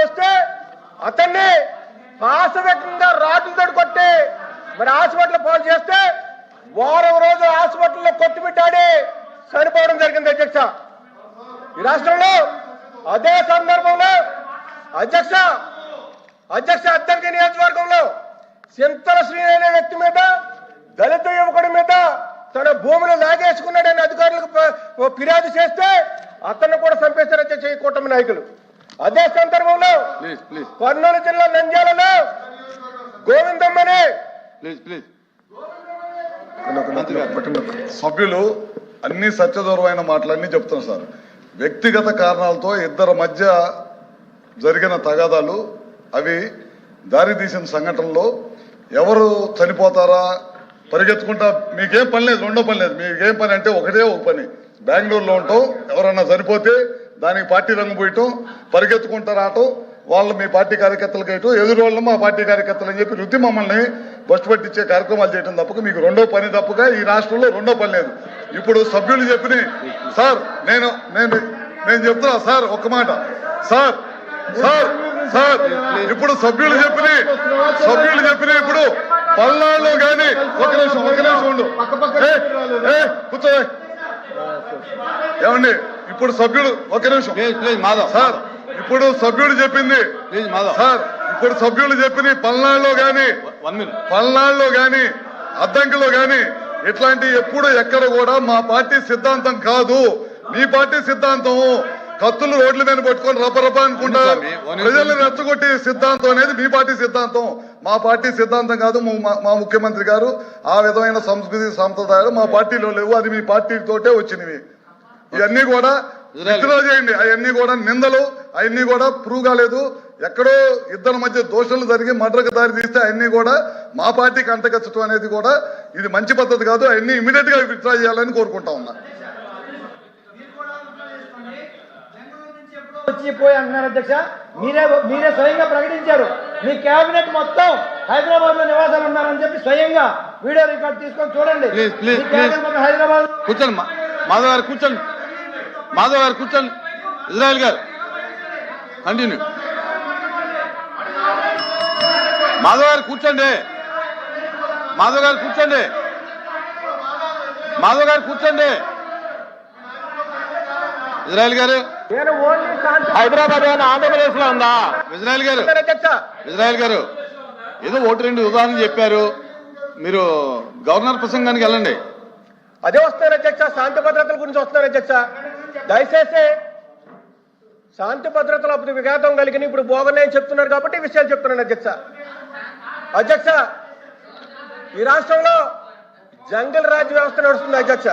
వస్తే అతన్ని పాశవికంగా రాడ్లతో కొట్టి మరి హాస్పిటల్ పాలు చేస్తే వారం రోజులు హాస్పిటల్లో కొట్టుమిట్టాడి చనిపోవడం జరిగింది అధ్యక్ష. ఈ రాష్ట్రంలో అదే సందర్భంలో అధ్యక్ష అద్దెకి నియోజకవర్గంలో సింతల శ్రీ అనే వ్యక్తి మీద దళిత యువకుడి మీద తన భూమిని లాగేసుకున్నాడని అధికారులకు ఫిర్యాదు చేస్తే అతన్ని కూడా చంపేశారు అధ్యక్ష ఈ కూటమి నాయకులు. అదే సందర్భంలో కర్నూలు జిల్లా నంద్యాలలో గోవిందమ్మని సభ్యులు అన్ని సత్యదూరమైన మాటలన్నీ చెప్తున్నారు సార్. వ్యక్తిగత కారణాలతో ఇద్దరి మధ్య జరిగిన తగాదాలు అవి దారి తీసిన సంఘటనలో ఎవరు చనిపోతారా పరిగెత్తుకుంటా మీకేం పని లేదు, రెండో పని లేదు. మీకేం పని అంటే ఒకటే ఒక పని, బెంగళూరులో ఉంటాం, ఎవరన్నా చనిపోతే దానికి పార్టీ రంగు పోయటం, పరిగెత్తుకుంటా రావటం, వాళ్ళు మీ పార్టీ కార్యకర్తలకు వేయటం, ఎదురు వాళ్ళు మా పార్టీ కార్యకర్తలు అని చెప్పి రుద్ది మమ్మల్ని బస్టు పట్టించే కార్యక్రమాలు చేయడం తప్పక మీకు రెండో పని తప్పగా ఈ రాష్ట్రంలో రెండో పని లేదు. ఇప్పుడు సభ్యులు చెప్పిన సార్ నేను నేను నేను చెప్తున్నా సార్ ఒక్క మాట సార్ సార్ సార్ ఇప్పుడు సభ్యులు చెప్పిన ఇప్పుడు పల్నాడులో కానీ ఒక నిమిషం ఉండు కూర్చో ఏమండి ఇప్పుడు సభ్యుడు ఒక నిమిషం సార్ ఇప్పుడు సభ్యుడు చెప్పింది సార్ ఇప్పుడు సభ్యులు చెప్పింది పల్నాడులో గాని అద్దంకిలో గాని ఇట్లాంటి ఎప్పుడు ఎక్కడ కూడా మా పార్టీ సిద్ధాంతం కాదు, మీ పార్టీ సిద్ధాంతం కత్తులు రోడ్ల మీద పట్టుకొని రపరప అనుకుంటా ప్రజల్ని రెచ్చగొట్టి సిద్ధాంతం అనేది మీ పార్టీ సిద్ధాంతం, మా పార్టీ సిద్ధాంతం కాదు. మా ముఖ్యమంత్రి గారు ఆ విధమైన సంస్కృతి సాంప్రదాయాలు మా పార్టీలో లేవు, అది మీ పార్టీతోటే వచ్చినవి. ఇవన్నీ కూడా విత్డ్రా చేయండి. అవన్నీ కూడా నిందలు, అవన్నీ కూడా ప్రూవ్ కాలేదు. ఎక్కడో ఇద్దరి మధ్య దోషాలు జరిగి మర్డర్కి దారి తీస్తే అవన్నీ కూడా మా పార్టీకి అంటగచ్చటం అనేది కూడా ఇది మంచి పద్ధతి కాదు. అవన్నీ ఇమీడియట్ గా విత్డ్రా చేయాలని కోరుకుంటా ఉన్నా. వచ్చిపోయి అంటున్నారు అధ్యక్ష, మీరే స్వయంగా ప్రకటించారు మీ కేబినెట్ మొత్తం హైదరాబాద్ లో నివాసాలు ఉన్నారని చెప్పి స్వయంగా వీడియో రికార్డ్ తీసుకొని చూడండి. హైదరాబాద్ కూర్చోండి మాధవ్ గారు, కూర్చోండి ఇజ్రాయెల్ గారు కంటిన్యూ. మాధవ్ గారు కూర్చోండి ఇజ్రాయెల్ గారు. హైదరాబాద్ ఆంధ్రప్రదేశ్ లో ఉందా? ఇజ్రాయెల్ గారు ఏదో ఒకటి రెండు ఉదాహరణలు చెప్పారు, మీరు గవర్నర్ ప్రసంగానికి వెళ్ళండి. అదే వస్తున్నారు అధ్యక్ష, శాంతి భద్రతల గురించి వస్తున్నారు అధ్యక్ష. దయచేసి శాంతి భద్రతలు అప్పుడు విఘాతం కలిగిన ఇప్పుడు బాగున్నాయని చెప్తున్నారు కాబట్టి విషయాలు చెప్తున్నాను అధ్యక్ష. ఈ రాష్ట్రంలో జంగల్ రాజ్ వ్యవస్థ నడుస్తుంది అధ్యక్ష.